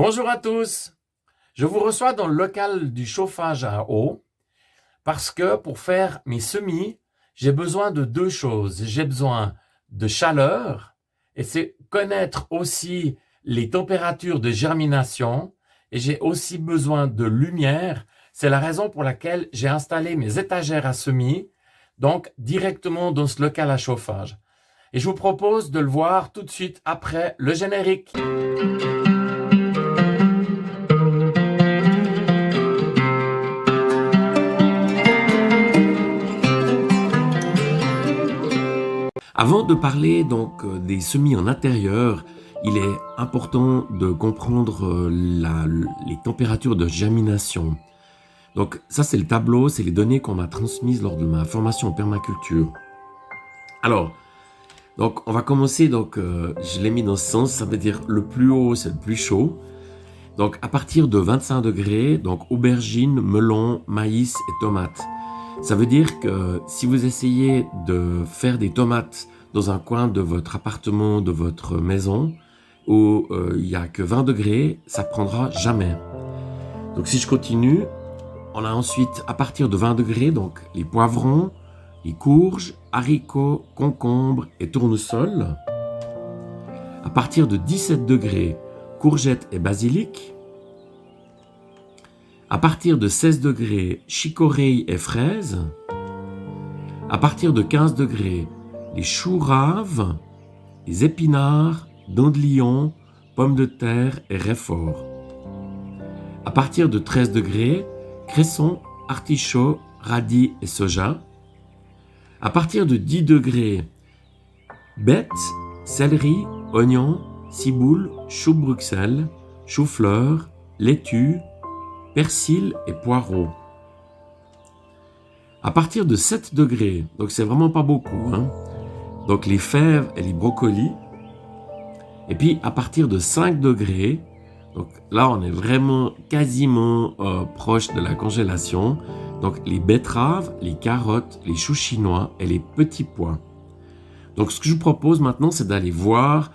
Bonjour à tous, je vous reçois dans le local du chauffage à eau parce que pour faire mes semis, j'ai besoin de deux choses. J'ai besoin de chaleur et c'est connaître aussi les températures de germination et j'ai aussi besoin de lumière. C'est la raison pour laquelle j'ai installé mes étagères à semis, donc directement dans ce local à chauffage. Et je vous propose de le voir tout de suite après le générique. Avant de parler donc des semis en intérieur, il est important de comprendre les températures de germination. Donc ça c'est le tableau, c'est les données qu'on m'a transmises lors de ma formation en permaculture. Alors, donc on va commencer, je l'ai mis dans ce sens, ça veut dire le plus haut c'est le plus chaud. Donc à partir de 25 degrés, donc aubergines, melons, maïs et tomates. Ça veut dire que si vous essayez de faire des tomates dans un coin de votre appartement, de votre maison, où il n'y a que 20 degrés, ça prendra jamais. Donc si je continue, on a ensuite à partir de 20 degrés, donc les poivrons, les courges, haricots, concombres et tournesol. À partir de 17 degrés, courgettes et basilic. À partir de 16 degrés, chicorée et fraises. À partir de 15 degrés, les choux raves, les épinards, dandelions, pommes de terre et raifort. À partir de 13 degrés, cressons, artichauts, radis et soja. À partir de 10 degrés, bettes, céleri, oignons, ciboule, chou Bruxelles, chou-fleur, laitue, persil et poireaux. À partir de 7 degrés, donc c'est vraiment pas beaucoup, donc les fèves et les brocolis. Et puis à partir de 5 degrés, donc là on est vraiment quasiment proche de la congélation, donc les betteraves, les carottes, les choux chinois et les petits pois. Donc ce que je vous propose maintenant, c'est d'aller voir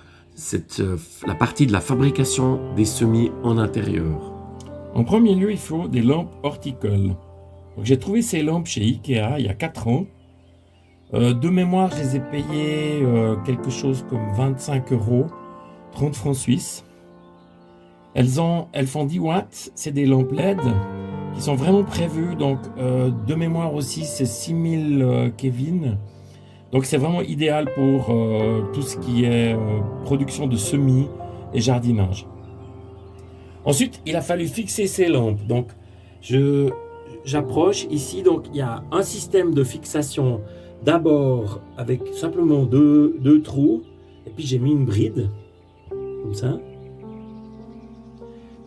la partie de la fabrication des semis en intérieur. En premier lieu, il faut des lampes horticoles. Donc, j'ai trouvé ces lampes chez Ikea il y a 4 ans. De mémoire, je les ai payées quelque chose comme 25 €, 30 francs suisses. Elles font 10 watts, c'est des lampes LED qui sont vraiment prévues. Donc, de mémoire aussi, c'est 6000 Kelvin. Donc, c'est vraiment idéal pour tout ce qui est production de semis et jardinage. Ensuite, il a fallu fixer ces lampes. Donc, j'approche ici. Donc, il y a un système de fixation d'abord avec simplement deux trous. Et puis, j'ai mis une bride, comme ça.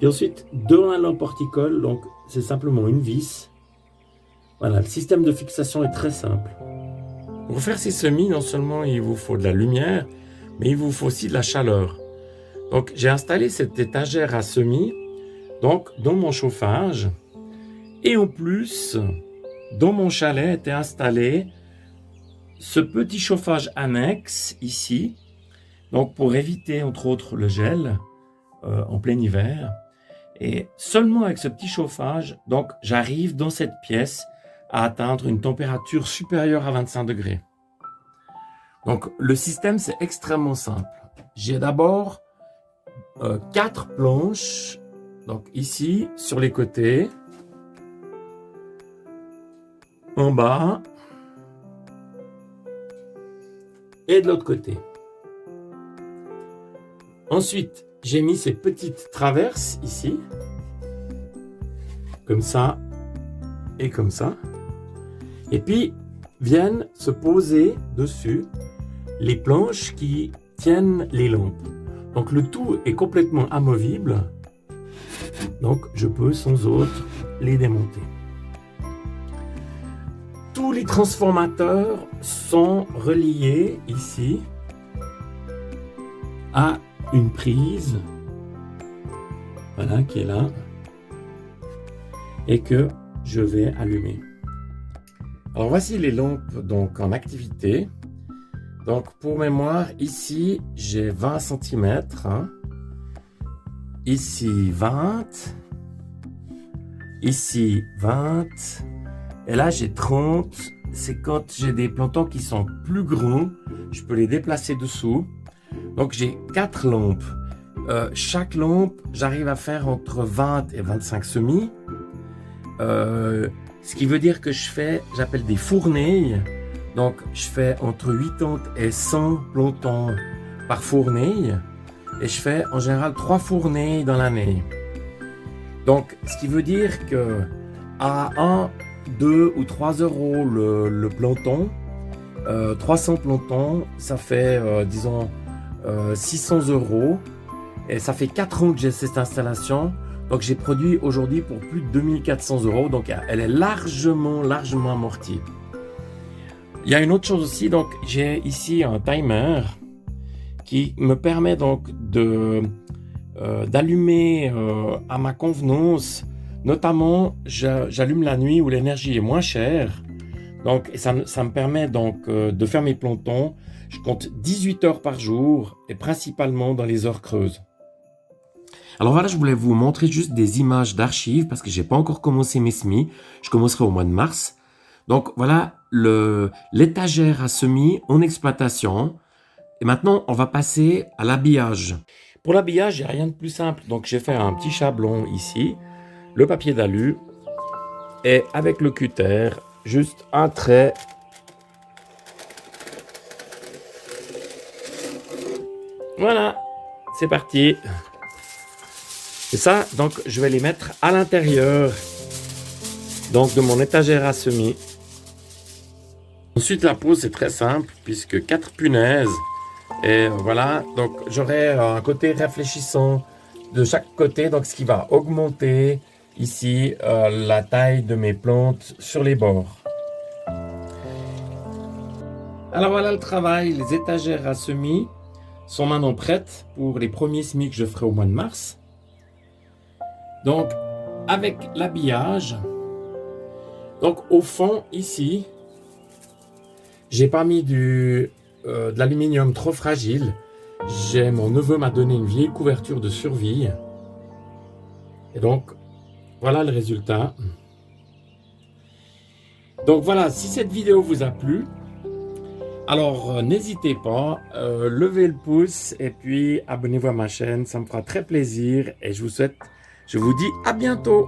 Et ensuite, dans la lampe horticole, donc, c'est simplement une vis. Voilà, le système de fixation est très simple. Pour faire ces semis, non seulement il vous faut de la lumière, mais il vous faut aussi de la chaleur. Donc, j'ai installé cette étagère à semis donc, dans mon chauffage. Et en plus, dans mon chalet était installé ce petit chauffage annexe ici. Donc, pour éviter, entre autres, le gel en plein hiver. Et seulement avec ce petit chauffage, donc, j'arrive dans cette pièce à atteindre une température supérieure à 25 degrés. Donc, le système, c'est extrêmement simple. J'ai d'abord 4 planches, donc ici, sur les côtés, en bas, et de l'autre côté. Ensuite, j'ai mis ces petites traverses ici, comme ça et comme ça. Et puis, viennent se poser dessus les planches qui tiennent les lampes. Donc le tout est complètement amovible, donc je peux sans autre les démonter. Tous les transformateurs sont reliés ici à une prise, voilà, qui est là, et que je vais allumer. Alors voici les lampes donc en activité. Donc pour mémoire, ici j'ai 20 cm. ici 20, ici 20, et là j'ai 30. C'est quand j'ai des plantons qui sont plus grands, je peux les déplacer dessous. Donc j'ai 4 lampes. Chaque lampe, j'arrive à faire entre 20 et 25 semis. Ce qui veut dire que j'appelle des fourneilles. Donc je fais entre 80 et 100 plantons par fourneille. Et je fais en général 3 fourneilles dans l'année. Donc ce qui veut dire que à 1, 2 ou 3 euros le planton, 300 plantons, ça fait disons 600 euros. Et ça fait 4 ans que j'ai cette installation. Donc j'ai produit aujourd'hui pour plus de 2400 euros. Donc elle est largement amortie. Il y a une autre chose aussi. Donc j'ai ici un timer qui me permet donc d'allumer à ma convenance. Notamment, j'allume la nuit où l'énergie est moins chère. Donc ça me permet donc de faire mes plantons. Je compte 18 heures par jour et principalement dans les heures creuses. Alors voilà, je voulais vous montrer juste des images d'archives parce que j'ai pas encore commencé mes semis. Je commencerai au mois de mars. Donc voilà l'étagère à semis en exploitation. Et maintenant, on va passer à l'habillage. Pour l'habillage, il n'y a rien de plus simple. Donc j'ai fait un petit chablon ici, le papier d'alu et avec le cutter, juste un trait. Voilà, c'est parti. Et ça, donc, je vais les mettre à l'intérieur donc de mon étagère à semis. Ensuite, la pose, c'est très simple, puisque 4 punaises. Et voilà, donc j'aurai un côté réfléchissant de chaque côté, donc ce qui va augmenter ici la taille de mes plantes sur les bords. Alors voilà le travail, les étagères à semis sont maintenant prêtes pour les premiers semis que je ferai au mois de mars. Donc, avec l'habillage, donc au fond, ici, j'ai pas mis de l'aluminium trop fragile. Mon neveu m'a donné une vieille couverture de survie. Et donc, voilà le résultat. Donc voilà, si cette vidéo vous a plu, alors n'hésitez pas, levez le pouce et puis abonnez-vous à ma chaîne, ça me fera très plaisir et je vous dis à bientôt.